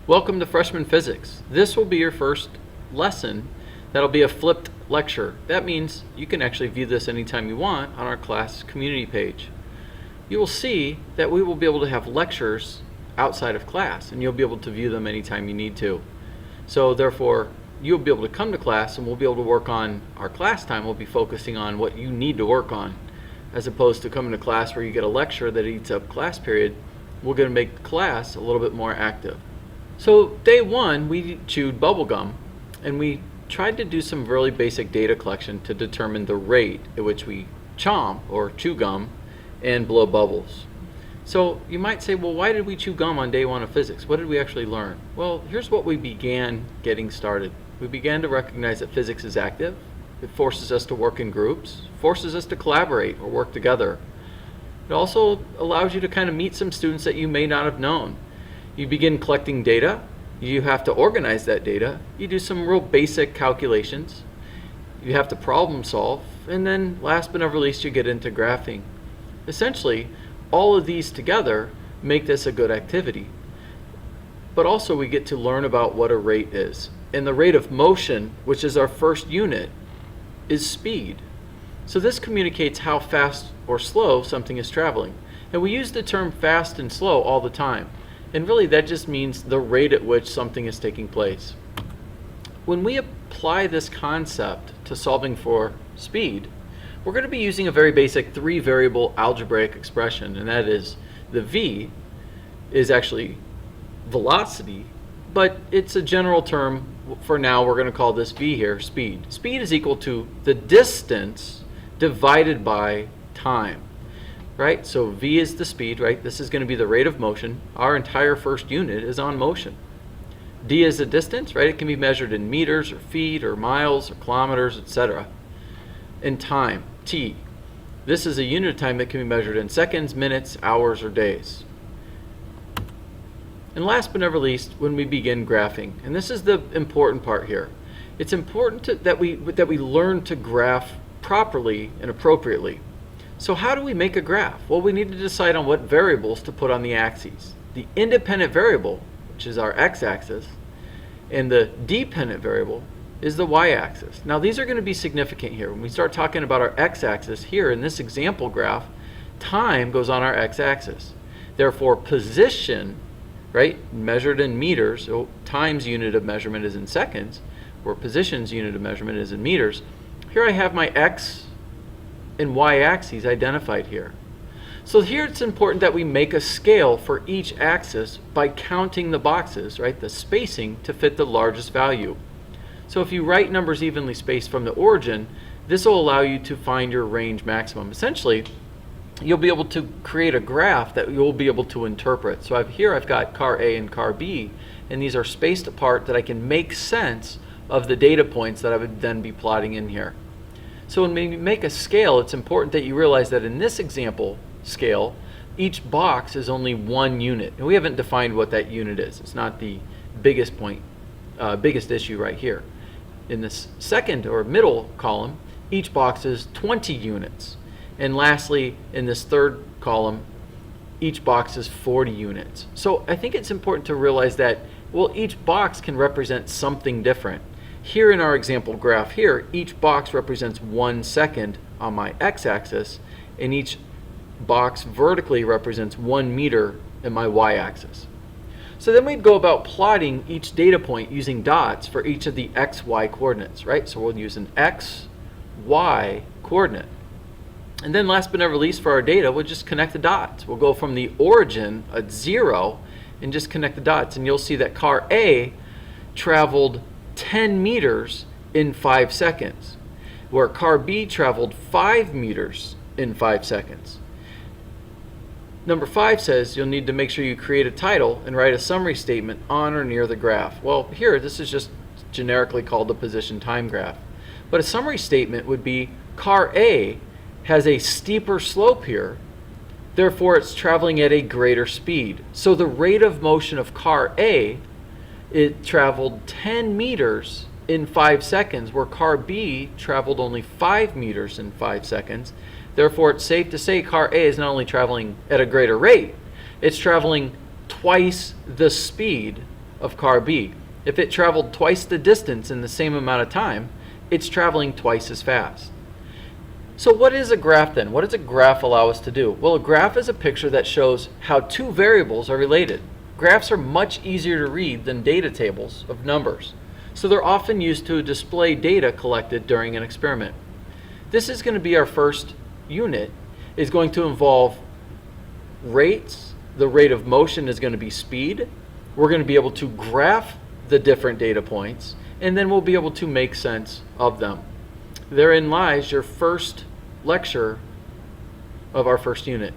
Welcome to Freshman Physics. This will be your first lesson. That'll be a flipped lecture. That means you can actually view this anytime you want on our class community page. You will see that we will be able to have lectures outside of class, and you'll be able to view them anytime you need to. So therefore, you'll be able to come to class and we'll be able to work on our class time. We'll be focusing on what you need to work on, as opposed to coming to class where you get a lecture that eats up class period. We're going to make class a little bit more active. So day one, we chewed bubble gum, and we tried to do some really basic data collection to determine the rate at which we chomp or chew gum and blow bubbles. So you might say, well, why did we chew gum on day one of physics? What did we actually learn? Well, here's what we began getting started. We began to recognize that physics is active. It forces us to work in groups, forces us to collaborate or work together. It also allows you to kind of meet some students that you may not have known. You begin collecting data. You have to organize that data. You do some real basic calculations. You have to problem solve. And then last but not least, you get into graphing. Essentially, all of these together make this a good activity. But also we get to learn about what a rate is. And the rate of motion, which is our first unit, is speed. So this communicates how fast or slow something is traveling. And we use the term fast and slow all the time. And really that just means the rate at which something is taking place. When we apply this concept to solving for speed, we're going to be using a very basic three-variable algebraic expression, and that is the v is actually velocity, but it's a general term. For now, we're going to call this v here speed. Speed is equal to the distance divided by time. Right? So v is the speed, right? This is going to be the rate of motion. Our entire first unit is on motion. D is the distance, right? It can be measured in meters or feet or miles or kilometers, etc. And time, t. This is a unit of time that can be measured in seconds, minutes, hours, or days. And last but never least, when we begin graphing, and this is the important part here. It's important that we learn to graph properly and appropriately. So how do we make a graph? Well, we need to decide on what variables to put on the axes. The independent variable, which is our x-axis, and the dependent variable is the y-axis. Now these are going to be significant here. When we start talking about our x-axis here in this example graph, time goes on our x-axis. Therefore position, right, measured in meters, so time's unit of measurement is in seconds, where position's unit of measurement is in meters. Here I have my x and y-axes identified here. So here it's important that we make a scale for each axis by counting the boxes, right, the spacing to fit the largest value. So if you write numbers evenly spaced from the origin, this will allow you to find your range maximum. Essentially, you'll be able to create a graph that you'll be able to interpret. So here I've got car A and car B, and these are spaced apart that I can make sense of the data points that I would then be plotting in here. So when we make a scale, it's important that you realize that in this example scale, each box is only one unit. And we haven't defined what that unit is. It's not the biggest issue right here. In this second or middle column, each box is 20 units. And lastly, in this third column, each box is 40 units. So I think it's important to realize that, well, each box can represent something different. Here in our example graph here, each box represents 1 second on my x-axis, and each box vertically represents 1 meter in my y-axis. So then we'd go about plotting each data point using dots for each of the x, y coordinates, right? So we'll use an x, y coordinate. And then last but not least for our data, we'll just connect the dots. We'll go from the origin at 0 and just connect the dots, and you'll see that car A traveled 10 meters in 5 seconds, where car B traveled 5 meters in 5 seconds. Number 5 says you'll need to make sure you create a title and write a summary statement on or near the graph. Well, here this is just generically called the position time graph. But a summary statement would be car A has a steeper slope here, therefore it's traveling at a greater speed. So the rate of motion of car A, it traveled 10 meters in 5 seconds, where car B traveled only 5 meters in 5 seconds. Therefore, it's safe to say car A is not only traveling at a greater rate, it's traveling twice the speed of car B. If it traveled twice the distance in the same amount of time, it's traveling twice as fast. So what is a graph then? What does a graph allow us to do? Well, a graph is a picture that shows how two variables are related. Graphs are much easier to read than data tables of numbers, so they're often used to display data collected during an experiment. This is going to be our first unit. Is going to involve rates. The rate of motion is going to be speed. We're going to be able to graph the different data points, and then we'll be able to make sense of them. Therein lies your first lecture of our first unit.